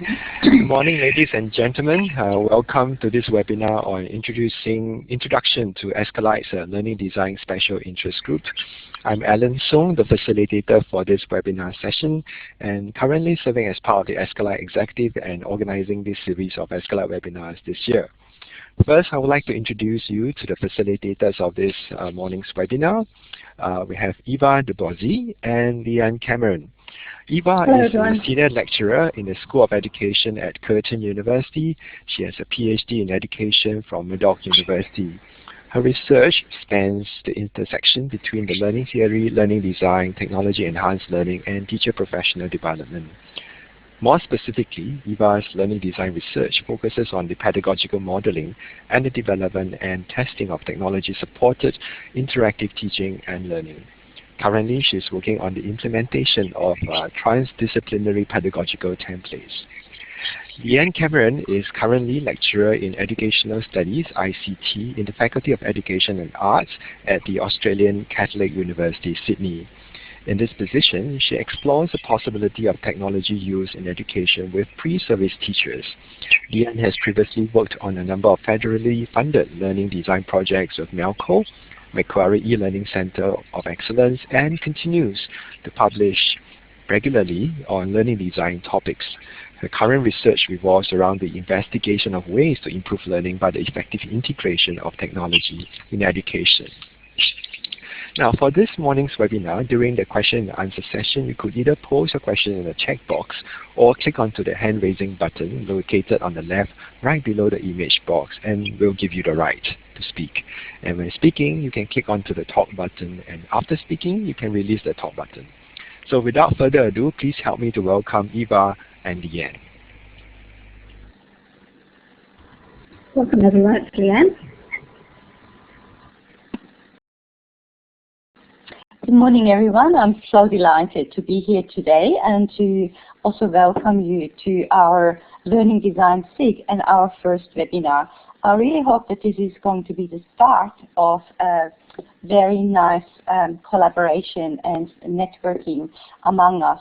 Good morning, ladies and gentlemen. Welcome to this webinar on Introduction to ASCILITE's Learning Design Special Interest Group. I'm Alan Song, the facilitator for this webinar session, and currently serving as part of the ASCILITE executive and organizing this series of ASCILITE webinars this year. First, I would like to introduce you to the facilitators of this morning's webinar. We have Eva Dobozy and Leanne Cameron. Eva is a senior lecturer in the School of Education at Curtin University. She has a PhD in education from Murdoch University. Her research spans the intersection between the learning theory, learning design, technology-enhanced learning, and teacher professional development. More specifically, Eva's learning design research focuses on the pedagogical modeling and the development and testing of technology-supported interactive teaching and learning. Currently, she is working on the implementation of transdisciplinary pedagogical templates. Leanne Cameron is currently lecturer in Educational Studies, ICT, in the Faculty of Education and Arts at the Australian Catholic University, Sydney. In this position, she explores the possibility of technology use in education with pre-service teachers. Leanne has previously worked on a number of federally funded learning design projects with MELCO, Macquarie E-Learning Centre of Excellence, and continues to publish regularly on learning design topics. Her current research revolves around the investigation of ways to improve learning by the effective integration of technology in education. Now, for this morning's webinar, during the question and answer session, you could either post a question in the chat box or click onto the hand-raising button located on the left right below the image box, and we'll give you the right to speak. And when speaking, you can click onto the talk button, and after speaking, you can release the talk button. So without further ado, please help me to welcome Eva and Leanne. Welcome everyone, it's Leanne. Good morning, everyone. I'm so delighted to be here today and to also welcome you to our Learning Design SIG and our first webinar. I really hope that this is going to be the start of a very nice collaboration and networking among us,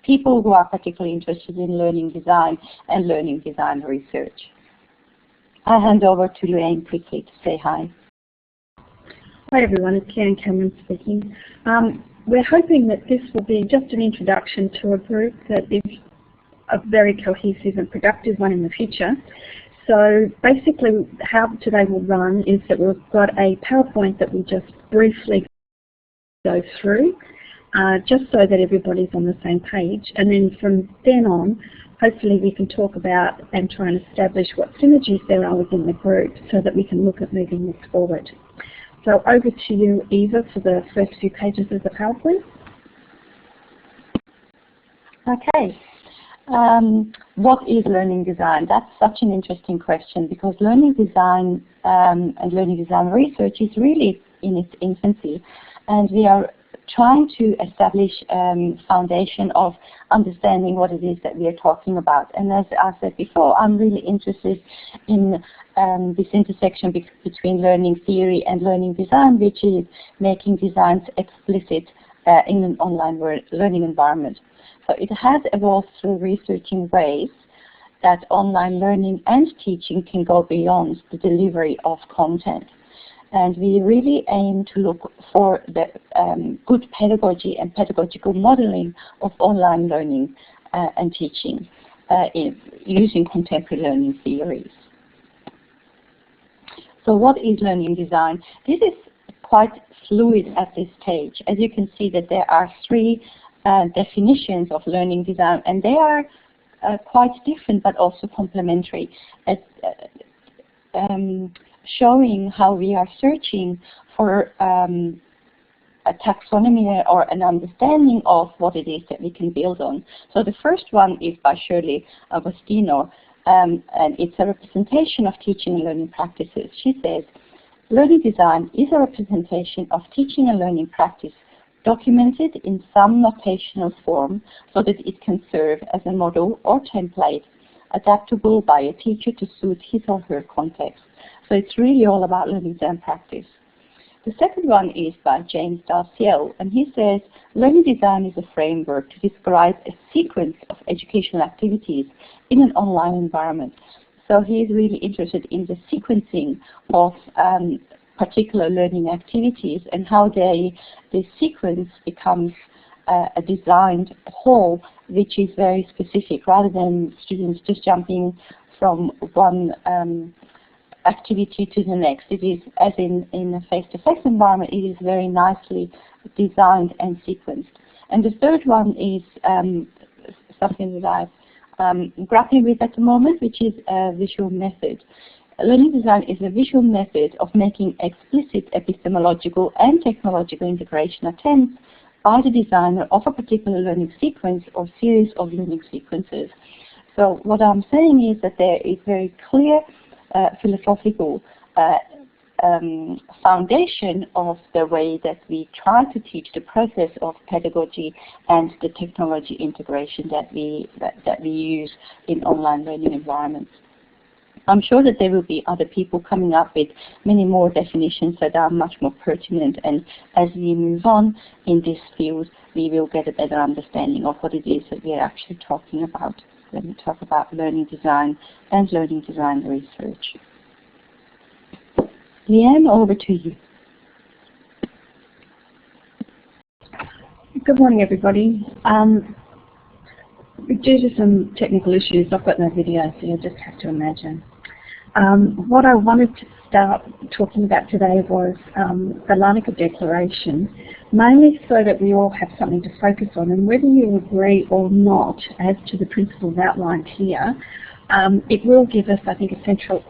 people who are particularly interested in learning design and learning design research. I hand over to Leanne quickly to say hi. Hi everyone, it's Leanne Cameron speaking. We're hoping that this will be just an introduction to a group that is a very cohesive and productive one in the future. So basically how today will run is that we've got a PowerPoint that we'll just briefly go through, just so that everybody's on the same page. And then from then on, hopefully we can talk about and try and establish what synergies there are within the group so that we can look at moving this forward. So over to you, Eva, for the first few pages of the PowerPoint. Okay. What is learning design? That's such an interesting question because learning design and learning design research is really in its infancy, and we are trying to establish a foundation of understanding what it is that we are talking about. And as I said before, I'm really interested in this intersection between learning theory and learning design, which is making designs explicit in an online learning environment. So it has evolved through researching ways that online learning and teaching can go beyond the delivery of content. And we really aim to look for the good pedagogy and pedagogical modeling of online learning and teaching using contemporary learning theories. So what is learning design? This is quite fluid at this stage. As you can see that there are three definitions of learning design, and they are quite different but also complementary, showing how we are searching for a taxonomy or an understanding of what it is that we can build on. So the first one is by Shirley Agostino, and it's a representation of teaching and learning practices. She says, learning design is a representation of teaching and learning practice documented in some notational form so that it can serve as a model or template adaptable by a teacher to suit his or her context. So it's really all about learning design practice. The second one is by James Darciel, and he says, learning design is a framework to describe a sequence of educational activities in an online environment. So he is really interested in the sequencing of particular learning activities and how the sequence becomes a designed whole which is very specific, rather than students just jumping from one activity to the next. It is, as in a face-to-face environment, it is very nicely designed and sequenced. And the third one is something that I'm grappling with at the moment, which is a visual method. Learning design is a visual method of making explicit epistemological and technological integration attempts by the designer of a particular learning sequence or series of learning sequences. So what I'm saying is that there is very clear philosophical foundation of the way that we try to teach the process of pedagogy and the technology integration that we use in online learning environments. I'm sure that there will be other people coming up with many more definitions that are much more pertinent, and as we move on in this field, we will get a better understanding of what it is that we are actually talking about when we talk about learning design and learning design research. Leanne, over to you. Good morning, everybody. Due to some technical issues, I've got no video, so you'll just have to imagine. What I wanted to start talking about today was the Larnaca Declaration, mainly so that we all have something to focus on, and whether you agree or not as to the principles outlined here, it will give us, I think, a central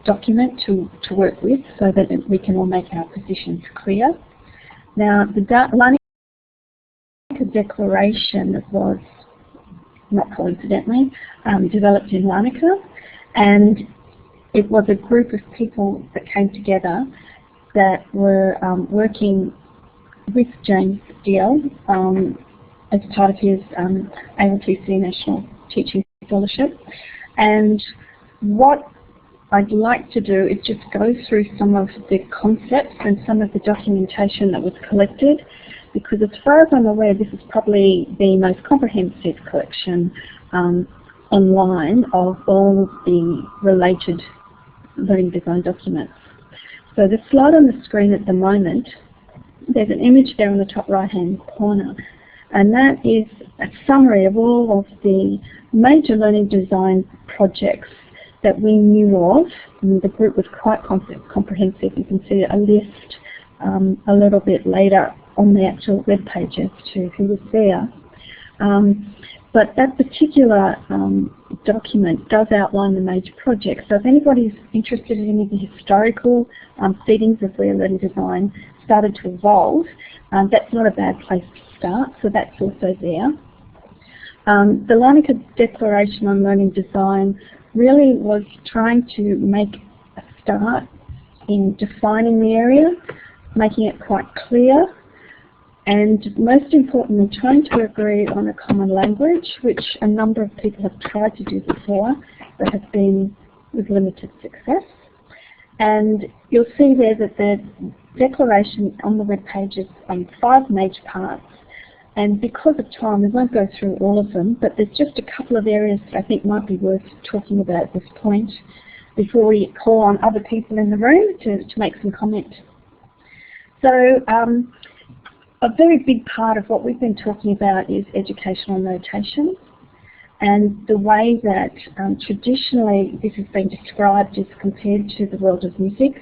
document to work with so that we can all make our positions clear. Now, the Larnaca Declaration was, not coincidentally, developed in Larnaca, and it was a group of people that came together that were working with James Steele as part of his ALTC National Teaching Fellowship. And what I'd like to do is just go through some of the concepts and some of the documentation that was collected, because as far as I'm aware, this is probably the most comprehensive collection online of all the related learning design documents. So the slide on the screen at the moment, there's an image there on the top right-hand corner, and that is a summary of all of the major learning design projects that we knew of. And the group was quite comprehensive. You can see a list a little bit later on the actual web page as to who was there. But that particular document does outline the major projects. So if anybody's interested in any of the historical seedings of where learning design started to evolve, that's not a bad place to start, so that's also there. The Larnaca Declaration on Learning Design really was trying to make a start in defining the area, making it quite clear, and most importantly, trying to agree on a common language, which a number of people have tried to do before, but have been with limited success. And you'll see there that the declaration on the web page is 5 major parts. And because of time, we won't go through all of them, but there's just a couple of areas that I think might be worth talking about at this point before we call on other people in the room to make some comment. So, a very big part of what we've been talking about is educational notation, and the way that traditionally this has been described is compared to the world of music,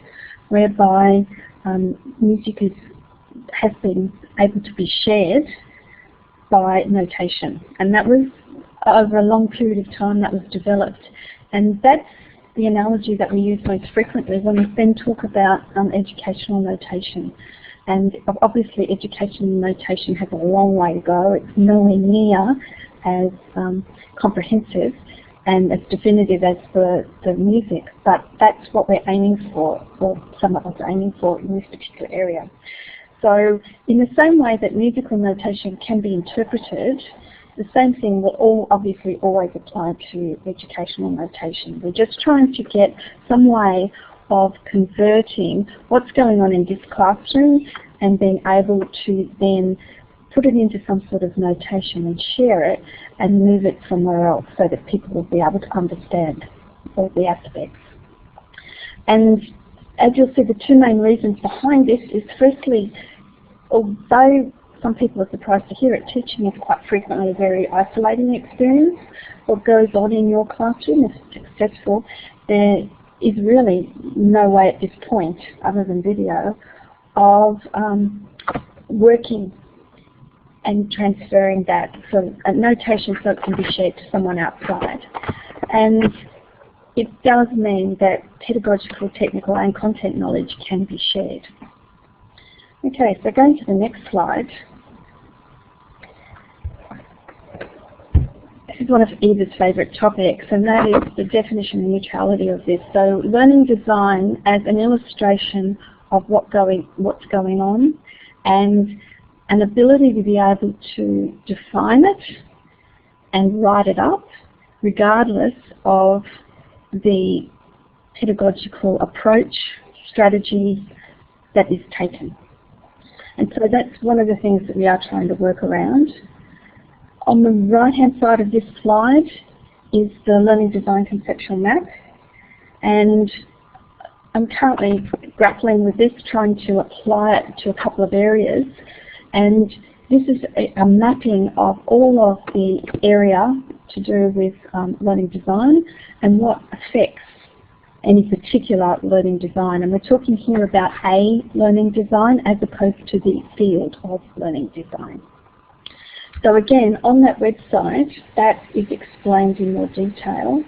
whereby music has been able to be shared by notation, and that was over a long period of time that was developed, and that's the analogy that we use most frequently when we then talk about educational notation. And obviously educational notation has a long way to go. It's nowhere near as comprehensive and as definitive as the music, but that's what we're aiming for, or some of us are aiming for in this particular area. So in the same way that musical notation can be interpreted, the same thing will obviously always apply to educational notation. We're just trying to get some way of converting what's going on in this classroom and being able to then put it into some sort of notation and share it and move it somewhere else so that people will be able to understand all the aspects. And as you'll see, the two main reasons behind this is, firstly, although some people are surprised to hear it, teaching is quite frequently a very isolating experience. What goes on in your classroom, if it's successful, there is really no way at this point, other than video, of working and transferring that from a notation so it can be shared to someone outside. And it does mean that pedagogical, technical and content knowledge can be shared. Okay, so going to the next slide. This is one of Eva's favourite topics, and that is the definition and neutrality of this. So learning design as an illustration of what's going on, and an ability to be able to define it and write it up regardless of the pedagogical approach, strategy that is taken. And so that's one of the things that we are trying to work around. On the right-hand side of this slide is the Learning Design Conceptual Map, and I'm currently grappling with this, trying to apply it to a couple of areas. And this is a mapping of all of the area to do with learning design and what affects any particular learning design. And we're talking here about a learning design as opposed to the field of learning design. So again, on that website, that is explained in more detail.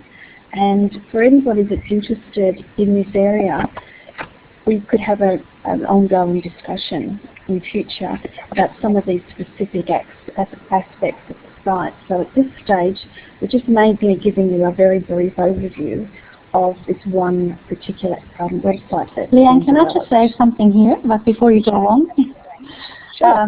And for anybody that's interested in this area, we could have an ongoing discussion in future about some of these specific aspects of the site. So at this stage, we're just mainly giving you a very brief overview of this one particular website. Leanne, can I just say something here, but before you go on? Sure,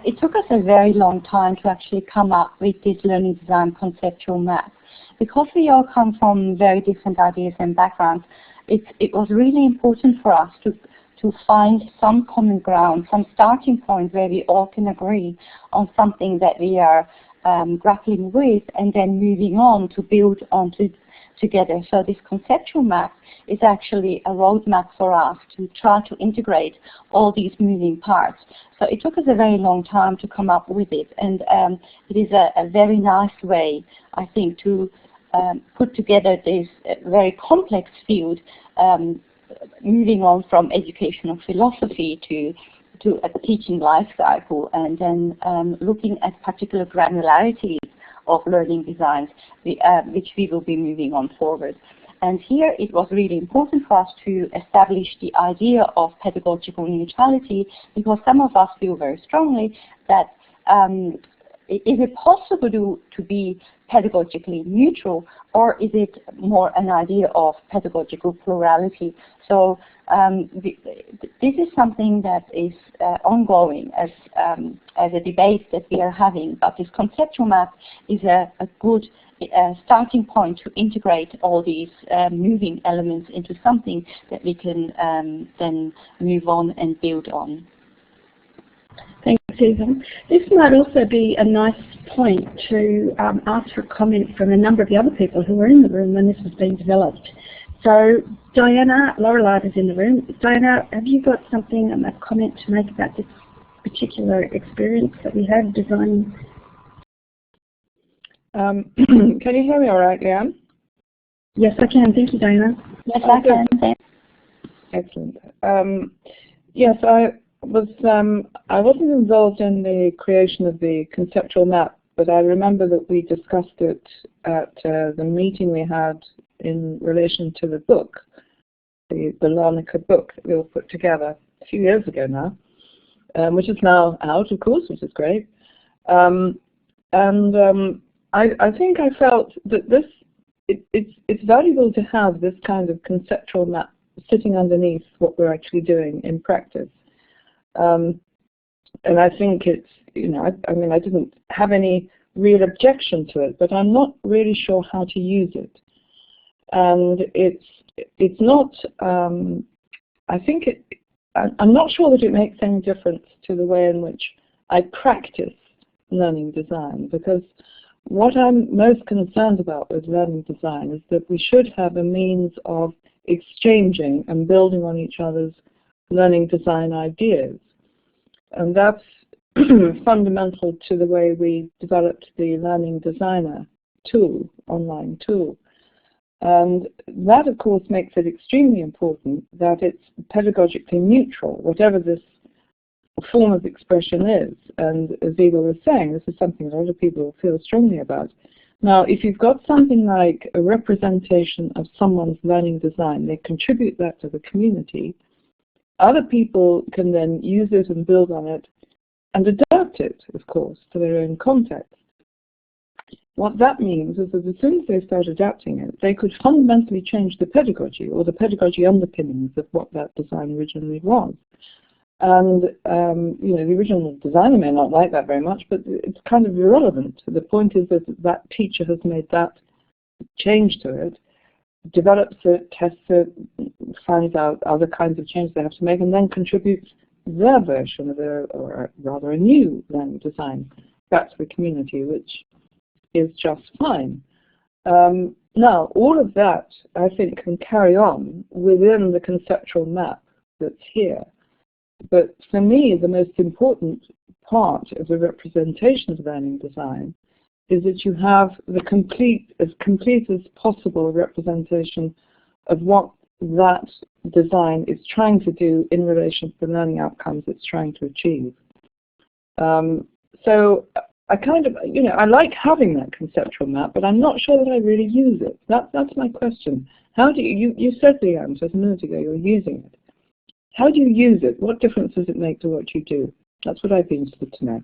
it took us a very long time to actually come up with this learning design conceptual map. Because we all come from very different ideas and backgrounds, it was really important for us to find some common ground, some starting point where we all can agree on something that we are grappling with, and then moving on to build onto together. So this conceptual map is actually a roadmap for us to try to integrate all these moving parts. So it took us a very long time to come up with it, and it is a very nice way, I think, to put together this very complex field, moving on from educational philosophy to a teaching life cycle, and then looking at particular granularities of learning designs, which we will be moving on forward. And here it was really important for us to establish the idea of pedagogical neutrality, because some of us feel very strongly that is it possible to be pedagogically neutral, or is it more an idea of pedagogical plurality? So this is something that is ongoing as a debate that we are having, but this conceptual map is a good starting point to integrate all these moving elements into something that we can then move on and build on. Thanks, Susan. This might also be a nice point to ask for comment from a number of the other people who were in the room when this was being developed. So Diana, Lorelei is in the room. Diana, have you got something, a comment to make about this particular experience that we had designing? Can you hear me all right, Leanne? Yes, I can. Thank you, Diana. Yes, I can. Excellent. Yes, I wasn't involved in the creation of the conceptual map, but I remember that we discussed it at the meeting we had in relation to the book, the Larnaca book that we all put together a few years ago now, which is now out, of course, which is great. I think I felt that it's valuable to have this kind of conceptual map sitting underneath what we're actually doing in practice. And I think it's, I mean, I didn't have any real objection to it, but I'm not really sure how to use it. And it's it's not, I think I'm not sure that it makes any difference to the way in which I practice learning design, because what I'm most concerned about with learning design is that we should have a means of exchanging and building on each other's learning design ideas. And that's fundamental to the way we developed the Learning Designer tool, online tool. And that, of course, makes it extremely important that it's pedagogically neutral, whatever this form of expression is. And as Eva was saying, this is something a lot of people feel strongly about. Now, if you've got something like a representation of someone's learning design, they contribute that to the community. Other people can then use it and build on it and adapt it, of course, to their own context. What that means is that as soon as they start adapting it, they could fundamentally change the pedagogy or the pedagogy underpinnings of what that design originally was. And you know, the original designer may not like that very much, but it's kind of irrelevant. The point is that that teacher has made that change to it, develops it, tests it, finds out other kinds of changes they have to make, and then contributes their version of their, or rather a new learning design back to the community, which is just fine. Now, all of that, I think, can carry on within the conceptual map that's here. But for me, the most important part of the representation of learning design is that you have the complete as possible representation of what that design is trying to do in relation to the learning outcomes it's trying to achieve. So I kind of, you know, I like having that conceptual map, but I'm not sure that I really use it. That's my question. How do you said, Leanne, just a minute ago, you're using it. How do you use it? What difference does it make to what you do? That's what I'd be interested to know.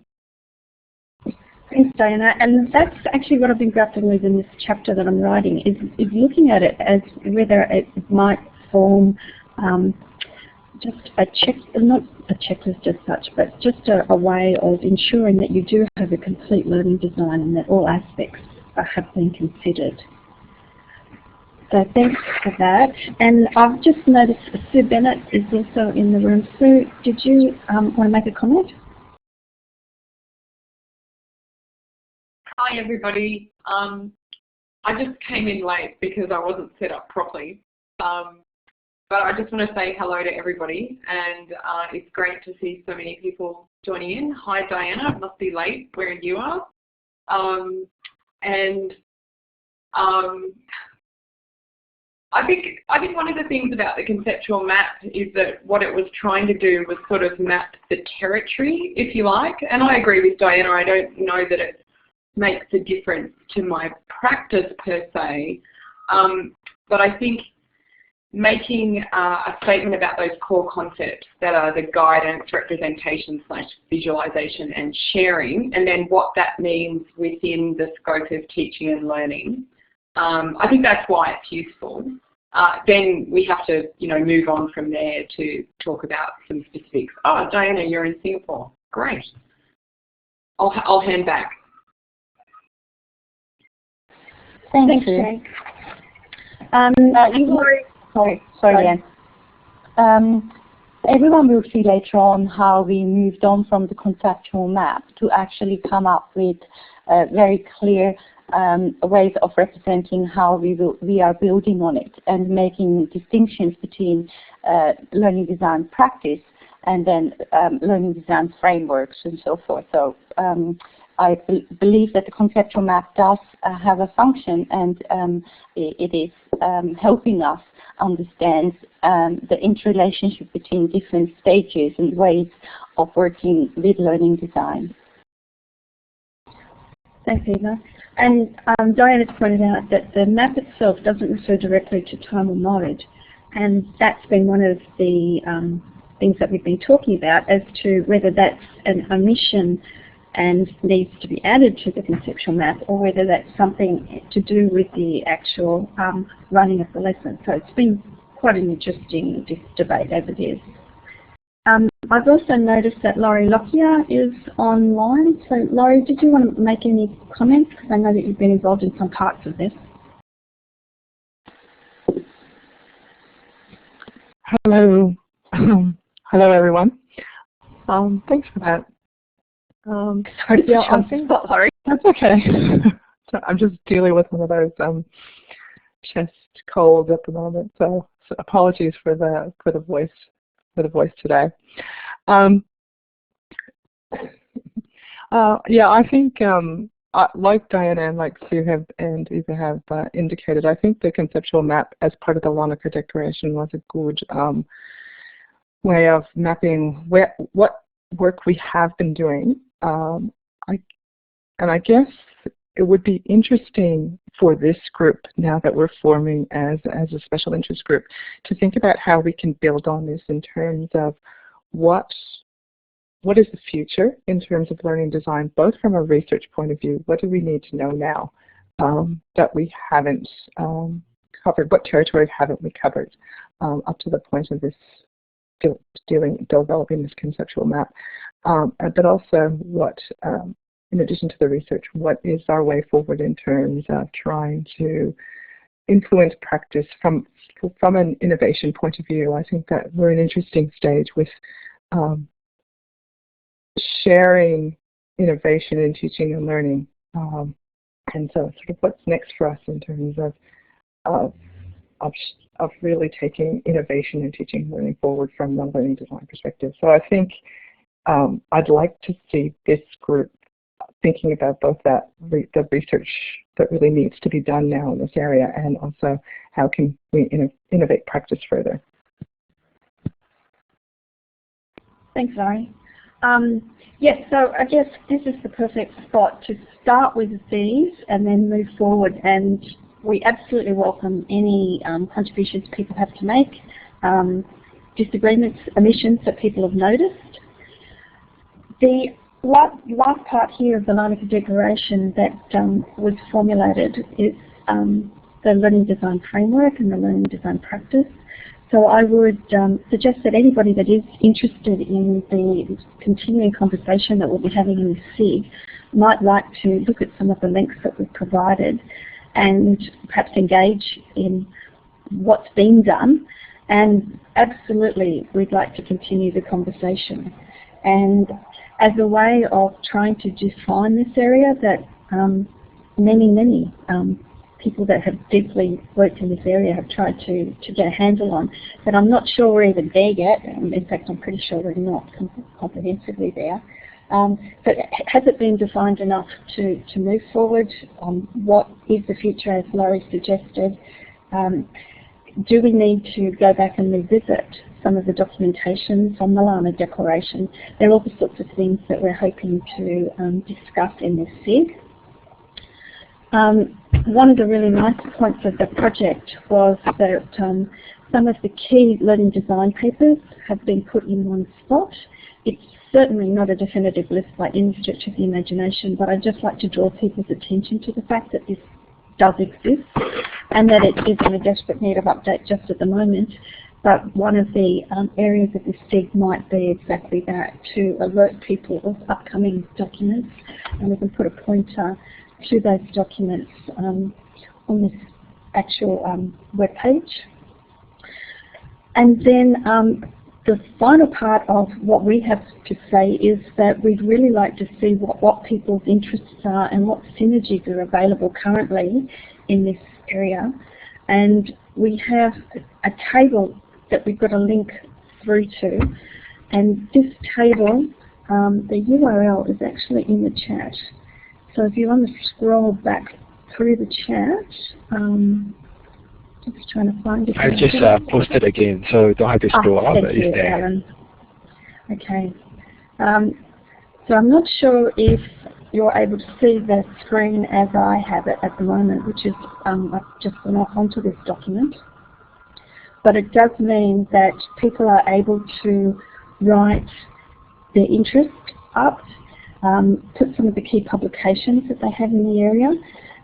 Thanks, Diana. And that's actually what I've been grappling with in this chapter that I'm writing, is looking at it as whether it might form just not a checklist as such, but just a way of ensuring that you do have a complete learning design and that all aspects have been considered. So thanks for that. And I've just noticed Sue Bennett is also in the room. Sue, did you want to make a comment? Hi everybody. I just came in late because I wasn't set up properly. But I just want to say hello to everybody, and it's great to see so many people joining in. Hi Diana, it must be late where you are. I think one of the things about the conceptual map is that what it was trying to do was sort of map the territory, if you like. And I agree with Diana, I don't know that it makes a difference to my practice per se, but I think making a statement about those core concepts that are the guidance, representation / visualization and sharing, and then what that means within the scope of teaching and learning, I think that's why it's useful. Then we have to, you know, move on from there to talk about some specifics. Oh, Diana, you're in Singapore. Great. I'll hand back. Thank you. Sorry, Leanne. Everyone will see later on how we moved on from the conceptual map to actually come up with very clear ways of representing how we are building on it and making distinctions between learning design practice and then learning design frameworks and so forth. So I believe that the conceptual map does have a function, and it is helping us understand the interrelationship between different stages and ways of working with learning design. Thanks, Eva. And Diana's pointed out that the map itself doesn't refer directly to time or knowledge, and that's been one of the things that we've been talking about as to whether that's an omission and needs to be added to the conceptual map, or whether that's something to do with the actual running of the lesson. So it's been quite an interesting debate over this. I've also noticed that Laurie Lockyer is online. So Laurie, did you want to make any comments? Because I know that you've been involved in some parts of this. Hello. Hello, everyone. Thanks for that. Sorry to yeah, jump in. Sorry. That's okay. So I'm just dealing with one of those chest colds at the moment, so apologies for the voice today. Yeah, I think like Diana and like Sue and Eva have indicated, I think the conceptual map as part of the Larnaca Declaration was a good way of mapping what work we have been doing. I guess it would be interesting for this group, now that we're forming as a special interest group, to think about how we can build on this in terms of what is the future in terms of learning design, both from a research point of view. What do we need to know now that we haven't covered? What territory haven't we covered up to the point of this developing this conceptual map? But also, what, in addition to the research, what is our way forward in terms of trying to influence practice from an innovation point of view? I think that we're in an interesting stage with sharing innovation in teaching and learning, and so sort of what's next for us in terms of really taking innovation in teaching and learning forward from the learning design perspective. So I think I'd like to see this group thinking about both the research that really needs to be done now in this area, and also how can we innovate practice further. Thanks, Laurie. Yes, so I guess this is the perfect spot to start with these and then move forward, and we absolutely welcome any contributions people have to make, disagreements, omissions that people have noticed. The last part here of the Larnaca Declaration that was formulated is the Learning Design Framework and the Learning Design Practice. So I would suggest that anybody that is interested in the continuing conversation that we'll be having in the SIG might like to look at some of the links that we've provided and perhaps engage in what's being done. And absolutely, we'd like to continue the conversation. And as a way of trying to define this area that many people that have deeply worked in this area have tried to get a handle on, but I'm not sure we're even there yet. In fact, I'm pretty sure we're not comprehensively there. But has it been defined enough to move forward on what is the future, as Laurie suggested? Do we need to go back and revisit some of the documentation from the Larnaca Declaration? There are all sorts of things that we're hoping to discuss in this SIG. One of the really nice points of the project was that some of the key learning design papers have been put in one spot. It's certainly not a definitive list by any stretch of the imagination, but I'd just like to draw people's attention to the fact that this does exist and that it is in a desperate need of update just at the moment. But one of the areas of the SIG might be exactly that, to alert people of upcoming documents, and we can put a pointer to those documents on this actual web page. And then the final part of what we have to say is that we'd really like to see what people's interests are and what synergies are available currently in this area. And we have a table that we've got a link through to, and this table, the URL is actually in the chat. So if you want to scroll back through the chat, just trying to find it. I just posted again, so don't have to scroll up. Thank you, Alan. Okay. So I'm not sure if you're able to see the screen as I have it at the moment, which is I've just gone off onto this document. But it does mean that people are able to write their interest up, put some of the key publications that they have in the area,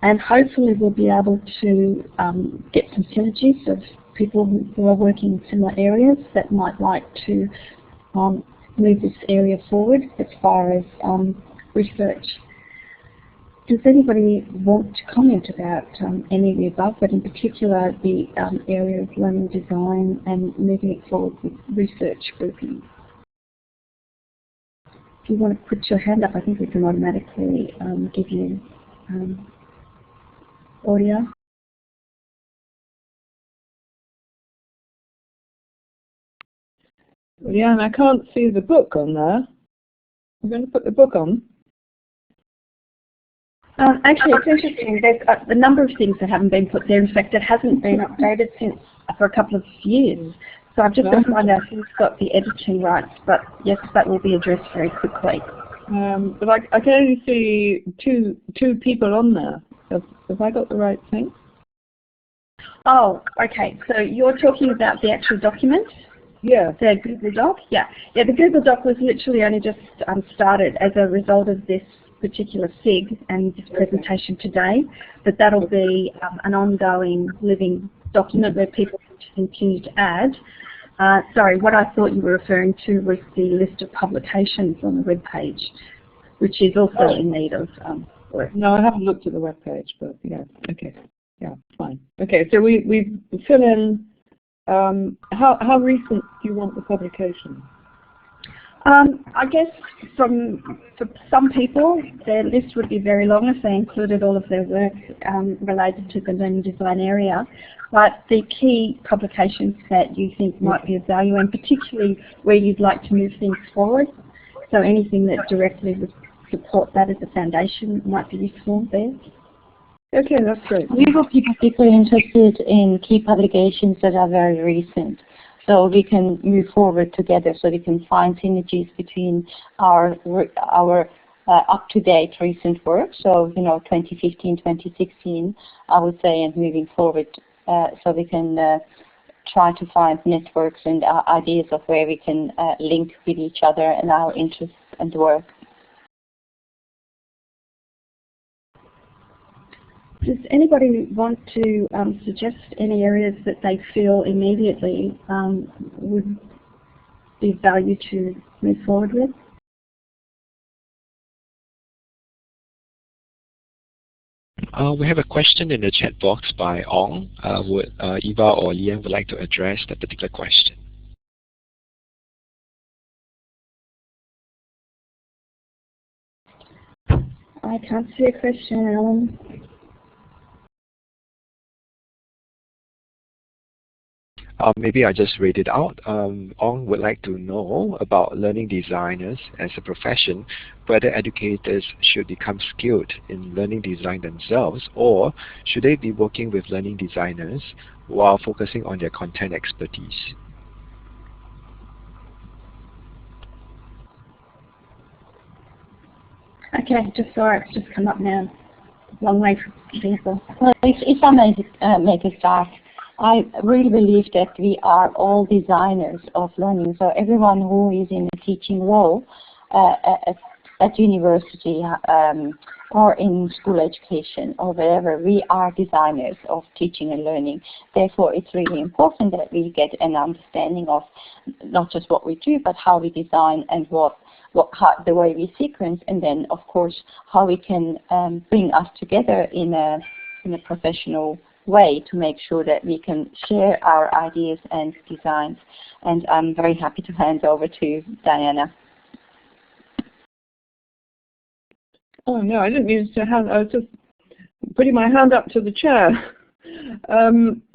and hopefully we'll be able to get some synergies of people who are working in similar areas that might like to move this area forward as far as research. Does anybody want to comment about any of the above, but in particular the area of learning design and moving it forward with research grouping? If you want to put your hand up, I think we can automatically give you audio. Leanne, I can't see the book on there. I'm going to put the book on. Actually, it's interesting. There's a number of things that haven't been put there. In fact, it hasn't been updated since for a couple of years. So I've just got to find out who's got the editing rights. But yes, that will be addressed very quickly. But I can only see two people on there. Have I got the right thing? Oh, okay. So you're talking about the actual document? Yeah. The Google Doc? Yeah. Yeah, the Google Doc was literally only just started as a result of this particular SIG and this presentation today. But that'll be an ongoing living document where people can continue to add. Sorry, what I thought you were referring to was the list of publications on the web page, which is also in need of work. No, I haven't looked at the web page, but yeah, okay. Yeah, fine. Okay, so we fill in, how recent do you want the publication? I guess for some people, their list would be very long if they included all of their work related to the learning design area. But the key publications that you think might be of value, and particularly where you'd like to move things forward, so anything that directly would support that as a foundation might be useful there. Okay, that's great. We will be particularly interested in key publications that are very recent, so we can move forward together, so we can find synergies between our up-to-date recent work, so 2015, 2016, I would say, and moving forward, so we can try to find networks and ideas of where we can link with each other and our interests and work. Does anybody want to suggest any areas that they feel immediately would be of value to move forward with? We have a question in the chat box by Ong. Would Eva or Leanne would like to address that particular question? I can't see a question, Alan. Maybe I just read it out. Ong would like to know about learning designers as a profession, whether educators should become skilled in learning design themselves, or should they be working with learning designers while focusing on their content expertise. Okay, just saw it. It's just come up now. Long way from people. Well, if I may make a start, I really believe that we are all designers of learning. So everyone who is in a teaching role at university or in school education or wherever, we are designers of teaching and learning. Therefore, it's really important that we get an understanding of not just what we do, but how we design and the way we sequence, and then, of course, how we can bring us together in a professional way to make sure that we can share our ideas and designs. And I'm very happy to hand over to Diana. Oh no, I didn't mean to hand. I was just putting my hand up to the chair.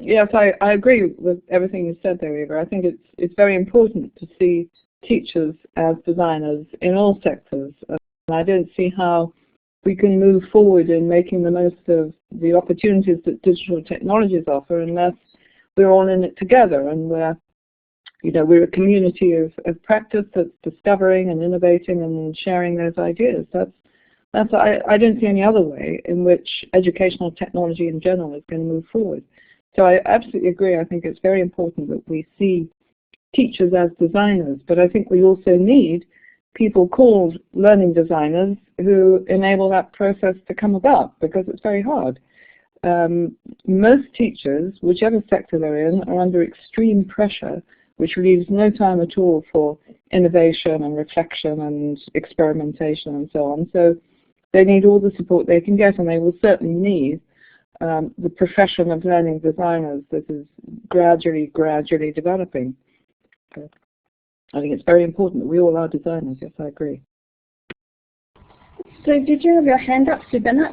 Yes, I agree with everything you said there, Eva. I think it's very important to see teachers as designers in all sectors. And I don't see how we can move forward in making the most of the opportunities that digital technologies offer unless we're all in it together, and we're a community of practice that's discovering and innovating and sharing those ideas. I don't see any other way in which educational technology in general is going to move forward. So I absolutely agree. I think it's very important that we see teachers as designers, but I think we also need people called learning designers who enable that process to come about, because it's very hard. Most teachers, whichever sector they're in, are under extreme pressure, which leaves no time at all for innovation and reflection and experimentation and so on. So they need all the support they can get, and they will certainly need the profession of learning designers that is gradually developing. So I think it's very important that we all are designers. Yes, I agree. So did you have your hand up, Sue Bennett?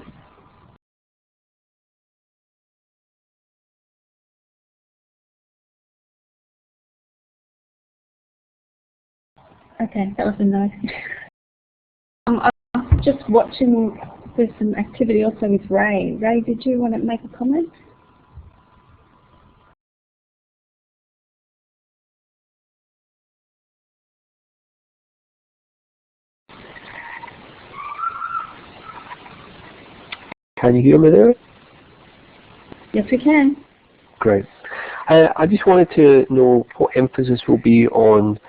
Okay, that was a no. I'm just watching, there's some activity also with Ray. Ray, did you want to make a comment? Can you hear me there? Yes, we can. Great. I just wanted to know what emphasis will be on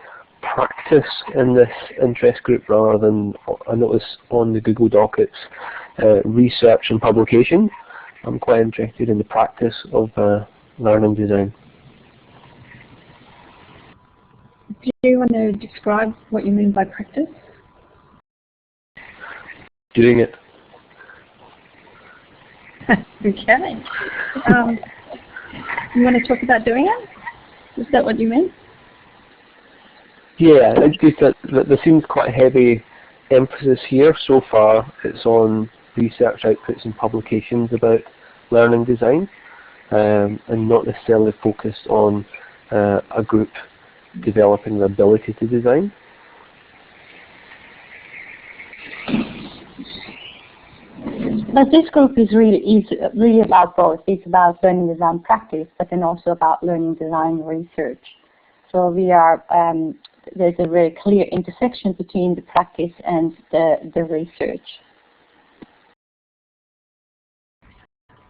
practice in this interest group rather than, I notice on the Google Doc it's research and publication. I'm quite interested in the practice of learning design. Do you want to describe what you mean by practice? Doing it. Okay. You want to talk about doing it? Is that what you mean? Yeah, it's just that there seems quite a heavy emphasis here so far. It's on research outputs and publications about learning design, and not necessarily focused on a group developing the ability to design. But this group is really about both. It's about learning design practice, but then also about learning design research. So we are there's a very clear intersection between the practice and the research.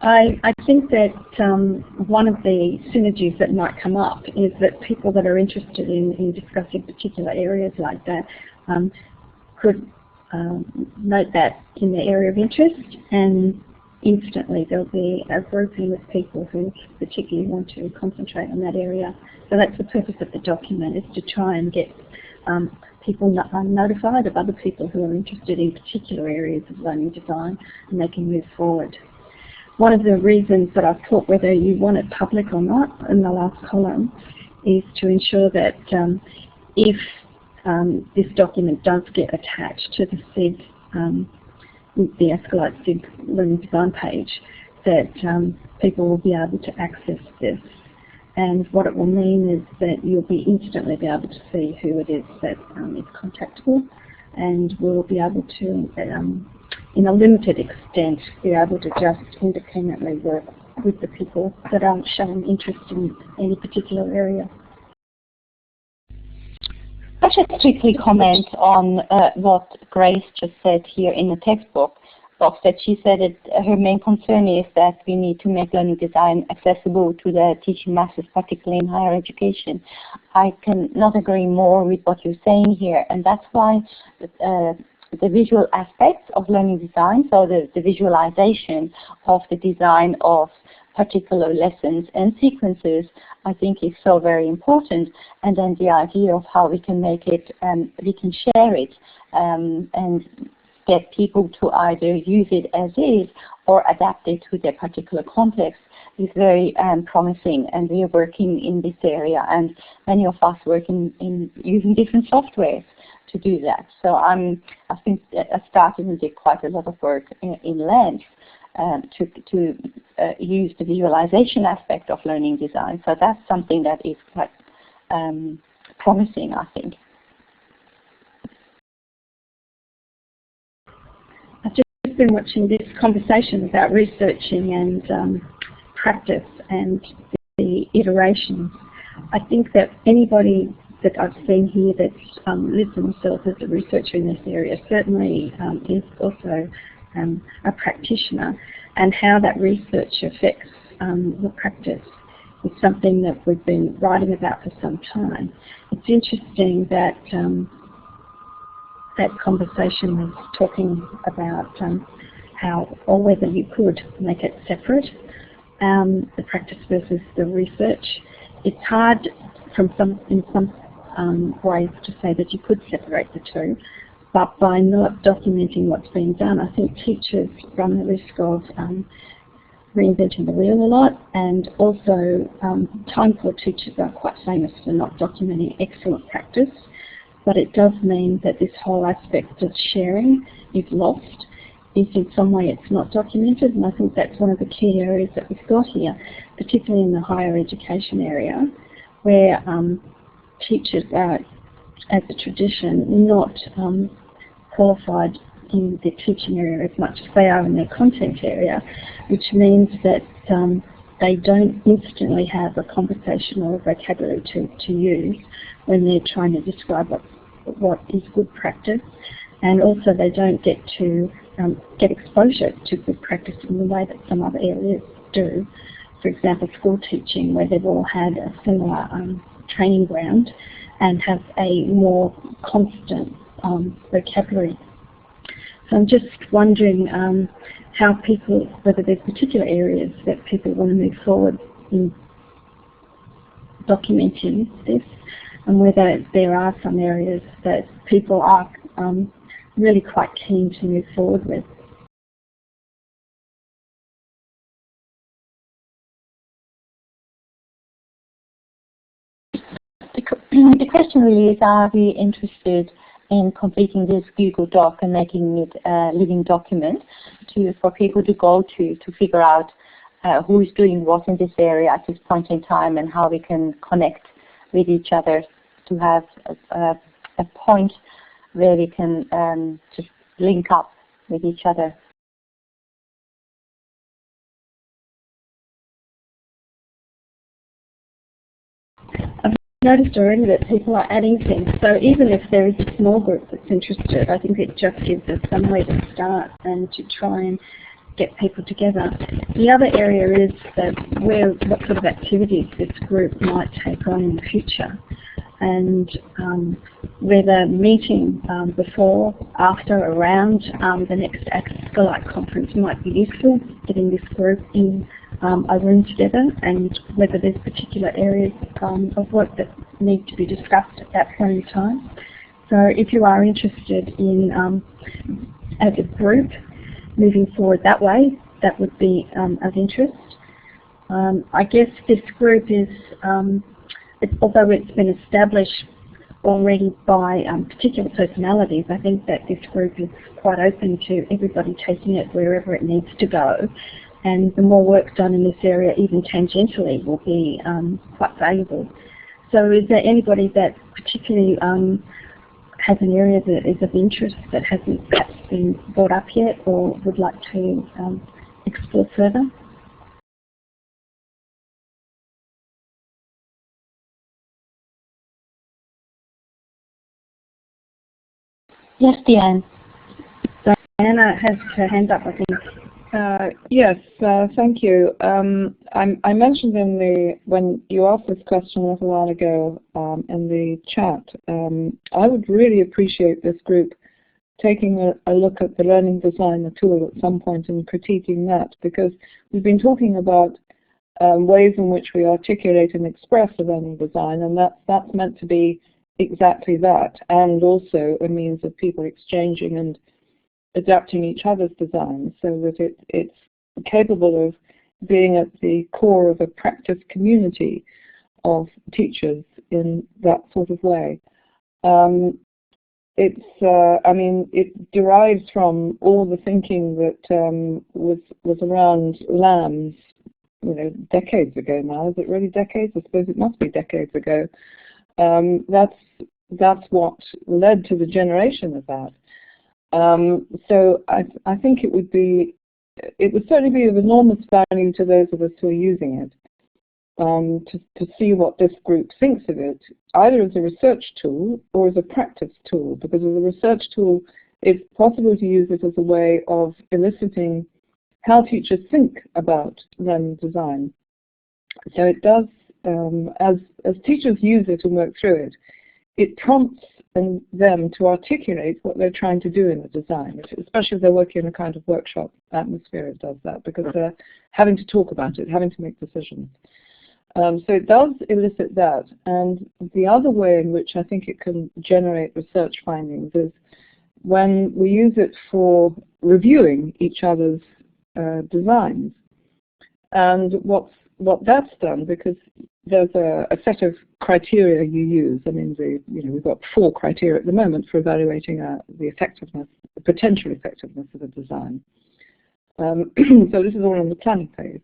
I think that one of the synergies that might come up is that people that are interested in discussing particular areas like that could note that in their area of interest, and instantly there'll be a grouping of people who particularly want to concentrate on that area. So that's the purpose of the document, is to try and get people notified of other people who are interested in particular areas of learning design, and they can move forward. One of the reasons that I've put whether you want it public or not in the last column is to ensure that if this document does get attached to the SIG, the ASCILITE SIG Learning Design page, that people will be able to access this. And what it will mean is that you'll instantly be able to see who it is that is contactable, and we'll be able to, in a limited extent, be able to just independently work with the people that aren't showing interest in any particular area. I'll just quickly comment on what Grace just said here in the text box, that she said that her main concern is that we need to make learning design accessible to the teaching masses, particularly in higher education. I cannot agree more with what you're saying here, and that's why the visual aspects of learning design, so the visualization of the design of particular lessons and sequences, I think is so very important. And then the idea of how we can make it, we can share it and get people to either use it as is or adapt it to their particular context is very promising, and we are working in this area, and many of us work in using different softwares to do that. So I think I started and did quite a lot of work in Lens to use the visualization aspect of learning design. So that's something that is quite promising, I think. I've just been watching this conversation about researching and practice and the iterations. I think that anybody that I've seen here that's lives themselves as a researcher in this area certainly is also a practitioner, and how that research affects the practice is something that we've been writing about for some time. It's interesting that that conversation was talking about how, or whether you could make it separate, the practice versus the research. It's hard in some ways to say that you could separate the two, but by not documenting what's being done, I think teachers run the risk of reinventing the wheel a lot, and also time-poor teachers are quite famous for not documenting excellent practice, but it does mean that this whole aspect of sharing is lost if in some way it's not documented, and I think that's one of the key areas that we've got here, particularly in the higher education area, where teachers are, as a tradition, not qualified in their teaching area as much as they are in their content area, which means that they don't instantly have a conversational vocabulary to use when they're trying to describe what is good practice, and also they don't get to get exposure to good practice in the way that some other areas do. For example, school teaching, where they've all had a similar training ground and have a more constant vocabulary. So I'm just wondering how people, whether there's particular areas that people want to move forward in documenting this, and whether there are some areas that people are really quite keen to move forward with. The question really is, are we interested in completing this Google Doc and making it a living document for people to go to figure out who is doing what in this area at this point in time, and how we can connect with each other to have a point where we can just link up with each other. I've noticed already that people are adding things, so even if there is a small group that's interested, I think it just gives us some way to start and to try and get people together. The other area is that what sort of activities this group might take on in the future, and whether meeting before, after, around the next ASCILITE conference might be useful, getting this group in a room together, and whether there's particular areas of work that need to be discussed at that point in time. So if you are interested in, as a group, moving forward that way, that would be of interest. I guess this group is, although it's been established already by particular personalities, I think that this group is quite open to everybody taking it wherever it needs to go. And the more work done in this area, even tangentially, will be quite valuable. So is there anybody that particularly has an area that is of interest that hasn't perhaps been brought up yet, or would like to explore further? Yes, Leanne. Diana has her hand up, I think. Yes, thank you. I mentioned when you asked this question a little while ago in the chat, I would really appreciate this group taking a look at the Learning Design, the tool, at some point and critiquing that, because we've been talking about ways in which we articulate and express the learning design, and that's meant to be exactly that, and also a means of people exchanging and adapting each other's designs so that it's capable of being at the core of a practice community of teachers in that sort of way. I mean, it derives from all the thinking that was around LAMs, decades ago now. Is it really decades? I suppose it must be decades ago. That's what led to the generation of that. So I think it would certainly be of enormous value to those of us who are using it, to see what this group thinks of it, either as a research tool or as a practice tool, because as a research tool, it's possible to use it as a way of eliciting how teachers think about learning design. So it does, as teachers use it and work through it, it prompts them to articulate what they're trying to do in the design, especially if they're working in a kind of workshop atmosphere. It does that because they're having to talk about it, having to make decisions. So it does elicit that. And the other way in which I think it can generate research findings is when we use it for reviewing each other's designs. And what that's done, because there's a set of criteria you use. I mean, we've got 4 criteria at the moment for evaluating the effectiveness, the potential effectiveness of a design. So this is all in the planning phase.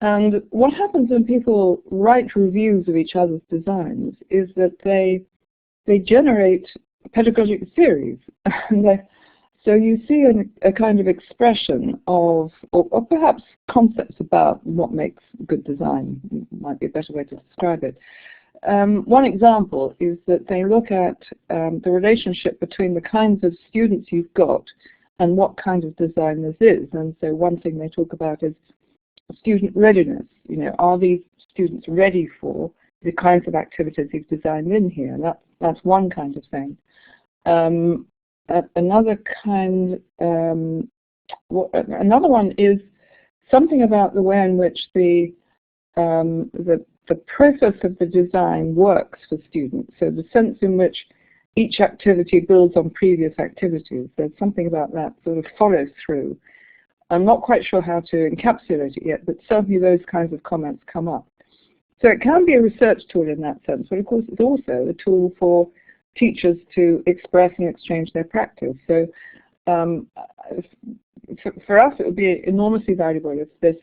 And what happens when people write reviews of each other's designs is that they generate pedagogic theories. So you see a kind of expression of, or perhaps concepts about what makes good design, might be a better way to describe it. One example is that they look at the relationship between the kinds of students you've got and what kind of design this is. And so one thing they talk about is student readiness. Are these students ready for the kinds of activities you've designed in here? And that's one kind of thing. Another kind, another one is something about the way in which the process of the design works for students. So the sense in which each activity builds on previous activities. There's something about that sort of follow through. I'm not quite sure how to encapsulate it yet, but certainly those kinds of comments come up. So it can be a research tool in that sense, but of course it's also a tool for teachers to express and exchange their practice. So for us it would be enormously valuable if this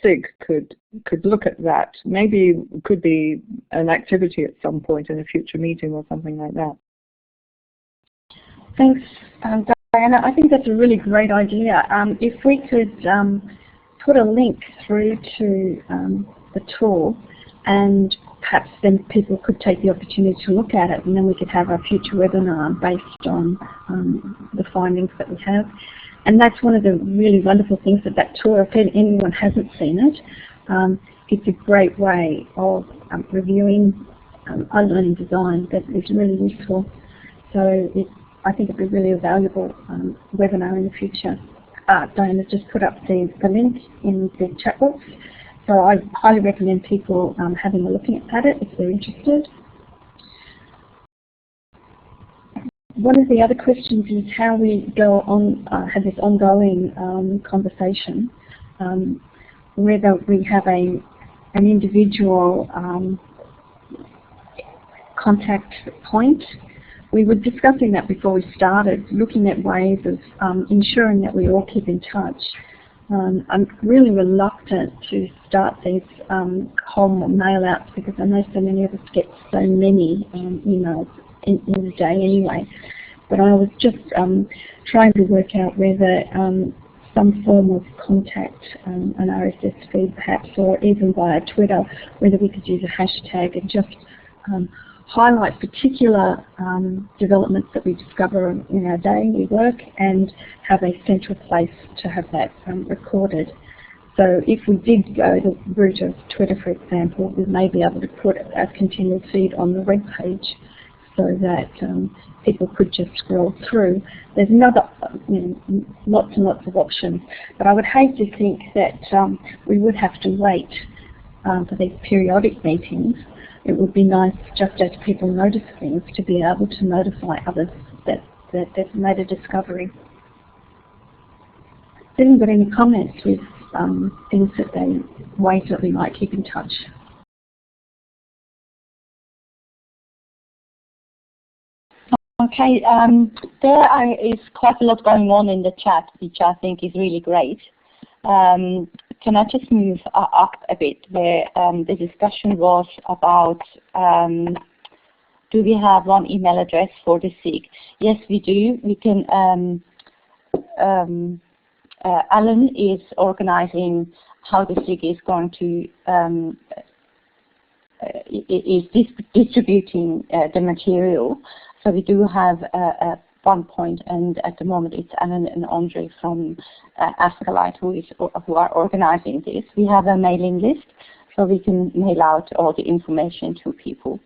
SIG could look at that. Maybe it could be an activity at some point in a future meeting or something like that. Thanks, Diana. I think that's a really great idea. If we could put a link through to the tool, and perhaps then people could take the opportunity to look at it, and then we could have a future webinar based on the findings that we have. And that's one of the really wonderful things of that tool. If anyone hasn't seen it, it's a great way of reviewing our learning design that is really useful. So I think it'd be really a valuable webinar in the future. Diana's just put up the link in the chat box. So I highly recommend people having a look at it if they're interested. One of the other questions is how we go on, have this ongoing conversation, whether we have an individual contact point. We were discussing that before we started, looking at ways of ensuring that we all keep in touch. I'm really reluctant to start these whole mail outs because I know so many of us get so many emails in a day anyway. But I was just trying to work out whether some form of contact, an RSS feed perhaps, or even via Twitter, whether we could use a hashtag and just highlight particular developments that we discover in our daily work and have a central place to have that recorded. So if we did go the route of Twitter, for example, we may be able to put a continual feed on the web page so that people could just scroll through. There's another, lots and lots of options, but I would hate to think that we would have to wait for these periodic meetings. It would be nice, just as people notice things, to be able to notify others that they've made a discovery. Has anyone got any comments with things ways that we might keep in touch? Okay, there is quite a lot going on in the chat, which I think is really great. Can I just move up a bit where the discussion was about do we have one email address for the SIG? Yes, we do. We can. Alan is organizing how the SIG is going to is distributing the material. So we do have one point, and at the moment it's Alan and Andre from ASCILITE who are organizing this. We have a mailing list, so we can mail out all the information to people.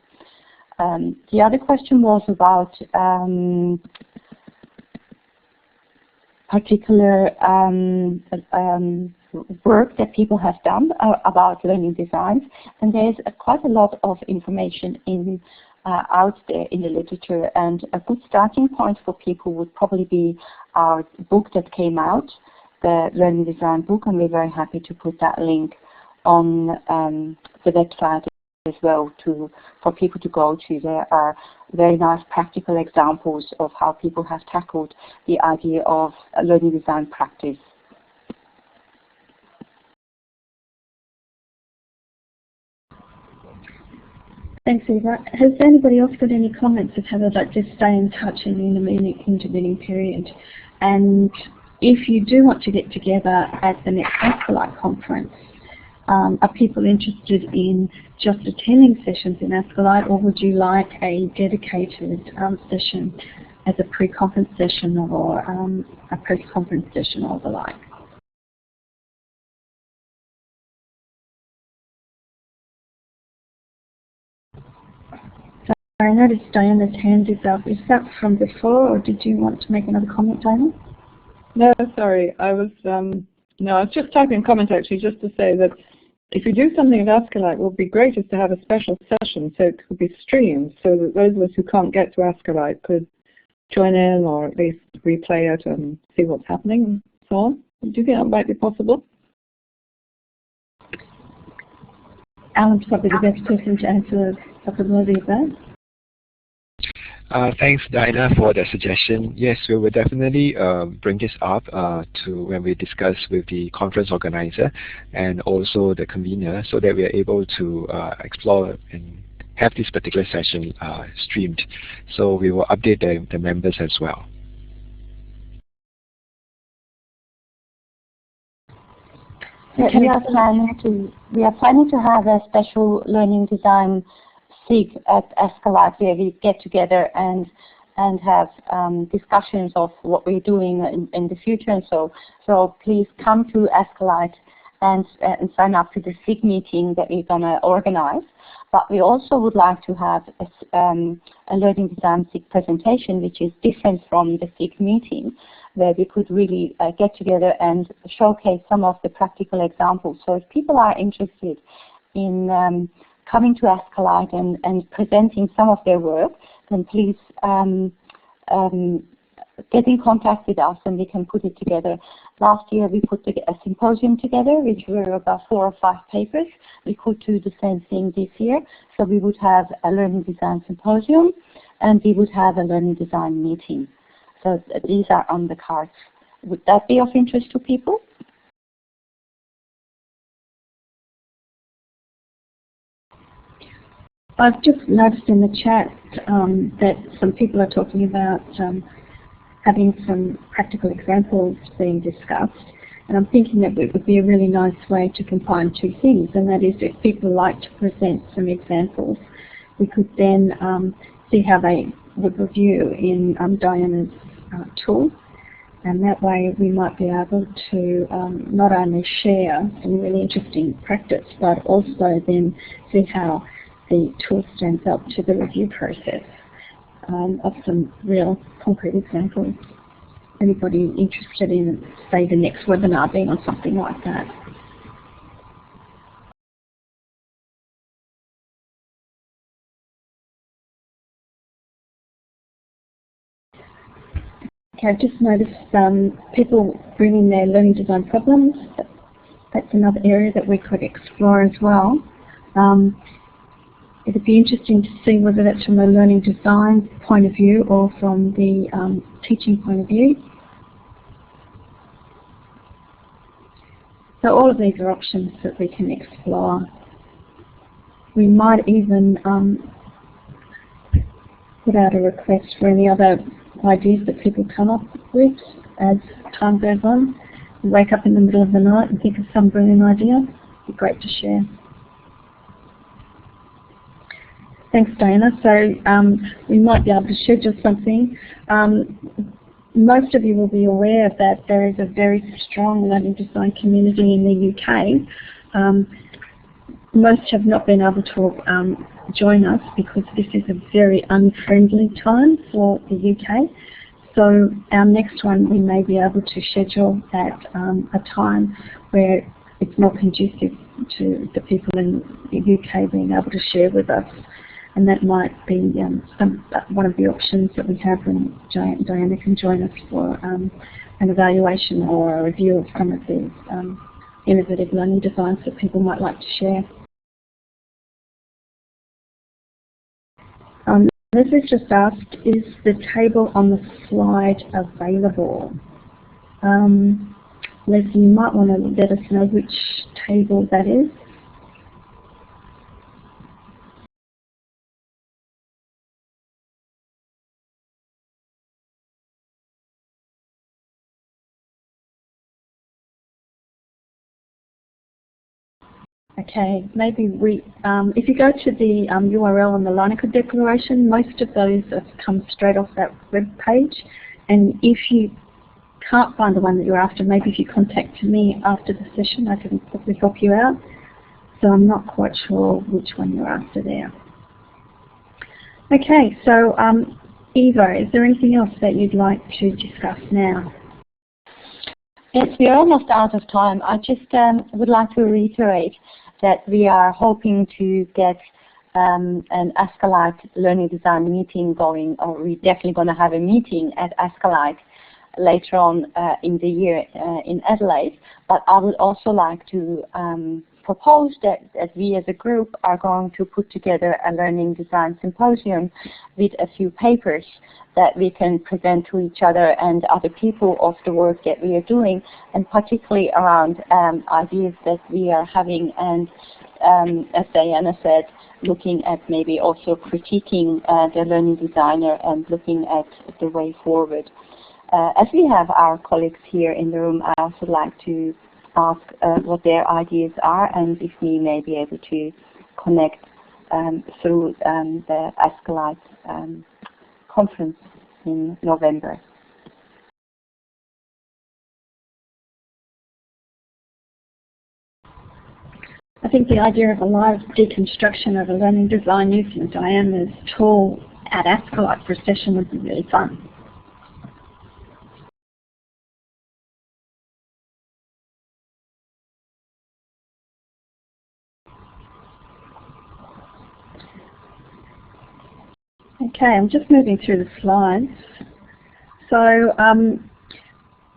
The other question was about particular work that people have done about learning designs, and there's quite a lot of information in out there in the literature. And a good starting point for people would probably be our book that came out, the Learning Design book, and we're very happy to put that link on the website as well for people to go to. There are very nice practical examples of how people have tackled the idea of learning design practice. Thanks, Eva. Has anybody else got any comments of how they'd like to stay in touch in the intervening period? And if you do want to get together at the next ASCILITE conference, are people interested in just attending sessions in ASCILITE, or would you like a dedicated session as a pre-conference session or a post-conference session or the like? So I noticed Diana's hand is up. Is that from before, or did you want to make another comment, Diana? No, sorry. I was just typing a comment actually, just to say that if you do something at ASCILITE, what would be great is to have a special session so it could be streamed, so that those of us who can't get to ASCILITE could join in or at least replay it and see what's happening and so on. Do you think that might be possible? Alan's probably the best person to answer the possibility of that. Thanks, Diana, for the suggestion. Yes, we will definitely bring this up to when we discuss with the conference organizer and also the convener, so that we are able to explore and have this particular session streamed. So we will update the members as well. We are planning to have a special learning design SIG at ASCILITE, where we get together and have discussions of what we're doing in the future, and so please come to ASCILITE and sign up to the SIG meeting that we're going to organize. But we also would like to have a learning design SIG presentation, which is different from the SIG meeting, where we could really get together and showcase some of the practical examples. So if people are interested in coming to ASCILITE and presenting some of their work, then please get in contact with us and we can put it together. Last year we put a symposium together, which were about 4 or 5 papers. We could do the same thing this year. So we would have a learning design symposium and we would have a learning design meeting. So these are on the cards. Would that be of interest to people? I've just noticed in the chat that some people are talking about having some practical examples being discussed, and I'm thinking that it would be a really nice way to combine 2 things, and that is if people like to present some examples, we could then see how they would review in Diana's tool, and that way we might be able to not only share some really interesting practice, but also then see how the tool stands up to the review process of some real concrete examples. Anybody interested in, say, the next webinar being on something like that? Okay, I've just noticed people bringing their learning design problems. That's another area that we could explore as well. It'd be interesting to see whether that's from a learning design point of view or from the teaching point of view. So all of these are options that we can explore. We might even put out a request for any other ideas that people come up with as time goes on. We wake up in the middle of the night and think of some brilliant idea. It'd be great to share. Thanks, Diana. So we might be able to schedule something. Most of you will be aware that there is a very strong learning design community in the UK. Most have not been able to join us because this is a very unfriendly time for the UK. So our next one we may be able to schedule at a time where it's more conducive to the people in the UK being able to share with us and that might be one of the options that we have when Diana can join us for an evaluation or a review of some of these innovative learning designs that people might like to share. Leslie's just asked, is the table on the slide available? Leslie, you might want to let us know which table that is. Okay, maybe if you go to the URL on the Larnaca declaration, most of those have come straight off that web page. And if you can't find the one that you're after, maybe if you contact me after the session, I can probably help you out. So I'm not quite sure which one you're after there. Okay, so Eva, is there anything else that you'd like to discuss now? Yes, we are almost out of time. I just would like to reiterate that we are hoping to get an ASCILITE Learning Design meeting going, or we're definitely going to have a meeting at ASCILITE later on in the year in Adelaide. But I would also like to propose that we as a group are going to put together a learning design symposium with a few papers that we can present to each other and other people of the work that we are doing, and particularly around ideas that we are having, and as Diana said, looking at maybe also critiquing the learning designer and looking at the way forward. As we have our colleagues here in the room, I also like to ask what their ideas are, and if we may be able to connect through the ASCILITE conference in November. I think the idea of a live deconstruction of a learning design using Diana's tool at ASCILITE for a session would be really fun. Okay, I'm just moving through the slides. So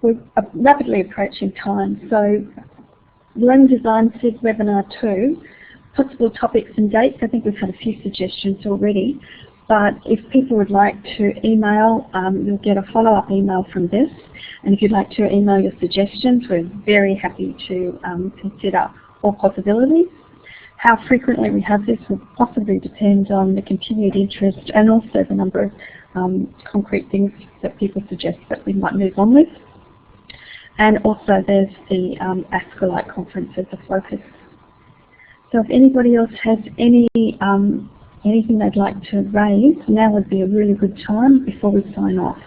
we're rapidly approaching time. So Learning Design SIG Webinar 2, possible topics and dates. I think we've had a few suggestions already. But if people would like to email, you'll get a follow-up email from this. And if you'd like to email your suggestions, we're very happy to consider all possibilities. How frequently we have this will possibly depend on the continued interest and also the number of concrete things that people suggest that we might move on with. And also there's the ASCILITE conference as a focus. So if anybody else has anything they'd like to raise, now would be a really good time before we sign off.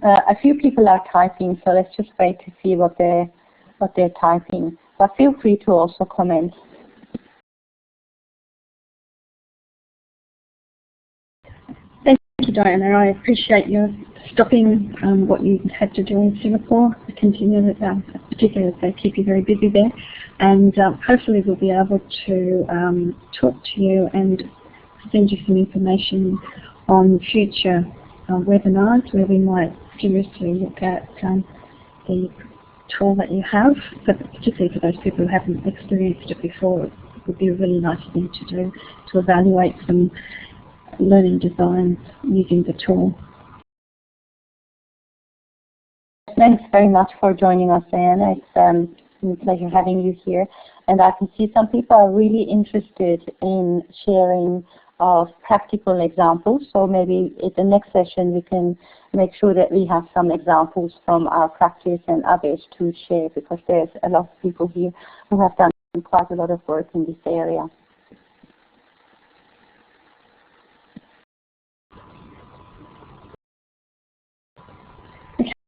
A few people are typing, so let's just wait to see what they're typing. But feel free to also comment. Thank you, Diana. I appreciate you stopping what you had to do in Singapore, particularly as they keep you very busy there. And hopefully we'll be able to talk to you and send you some information on future webinars where we might seriously look at the tool that you have, but particularly for those people who haven't experienced it before, it would be a really nice thing to do, to evaluate some learning designs using the tool. Thanks very much for joining us, Diana. It's a pleasure having you here. And I can see some people are really interested in sharing of practical examples. So maybe at the next session we can make sure that we have some examples from our practice and others to share, because there's a lot of people here who have done quite a lot of work in this area.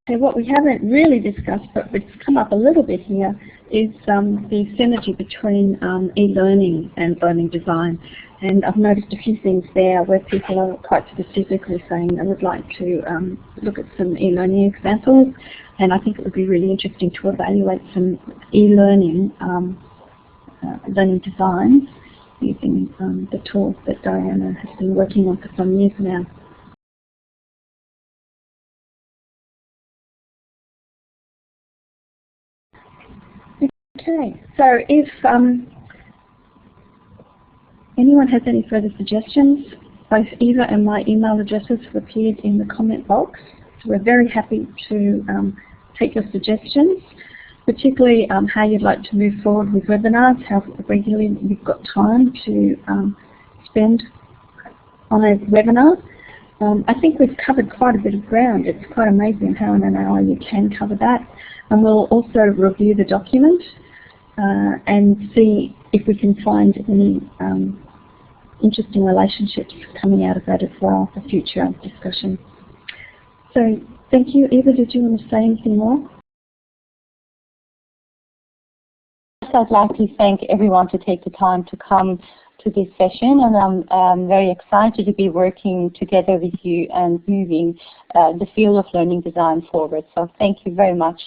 Okay, what we haven't really discussed, but it's come up a little bit here, is the synergy between e-learning and learning design. And I've noticed a few things there where people are quite specifically saying they would like to look at some e-learning examples. And I think it would be really interesting to evaluate some e-learning learning designs using the tools that Diana has been working on for some years now. Okay, so if anyone has any further suggestions, both Eva and my email addresses have appeared in the comment box. So we're very happy to take your suggestions, particularly how you'd like to move forward with webinars, how regularly you've got time to spend on a webinar. I think we've covered quite a bit of ground. It's quite amazing how in an hour you can cover that. And we'll also review the document and see if we can find any interesting relationships coming out of that as well for future discussion. So thank you. Eva, did you want to say anything more? I'd like to thank everyone to take the time to come to this session, and I'm very excited to be working together with you and moving the field of learning design forward. So thank you very much,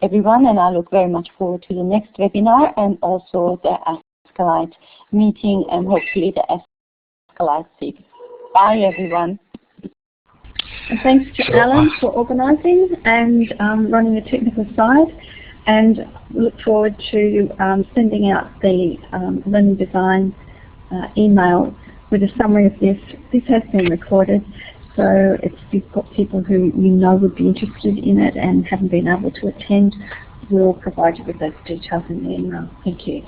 everyone, and I look very much forward to the next webinar and also the ASCILITE meeting and hopefully the ASCILITE SIG. Bye, everyone. And thanks to Alan for organising and running the technical side, and look forward to sending out the learning design email with a summary of this. This has been recorded, so if you've got people who you know would be interested in it and haven't been able to attend, we'll provide you with those details in the email. Thank you.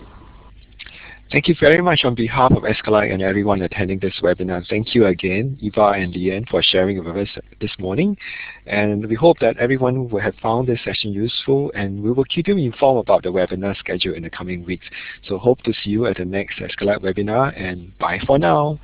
Thank you very much on behalf of ASCILITE and everyone attending this webinar. Thank you again, Eva and Leanne, for sharing with us this morning. And we hope that everyone will have found this session useful, and we will keep you informed about the webinar schedule in the coming weeks. So hope to see you at the next ASCILITE webinar, and bye for now.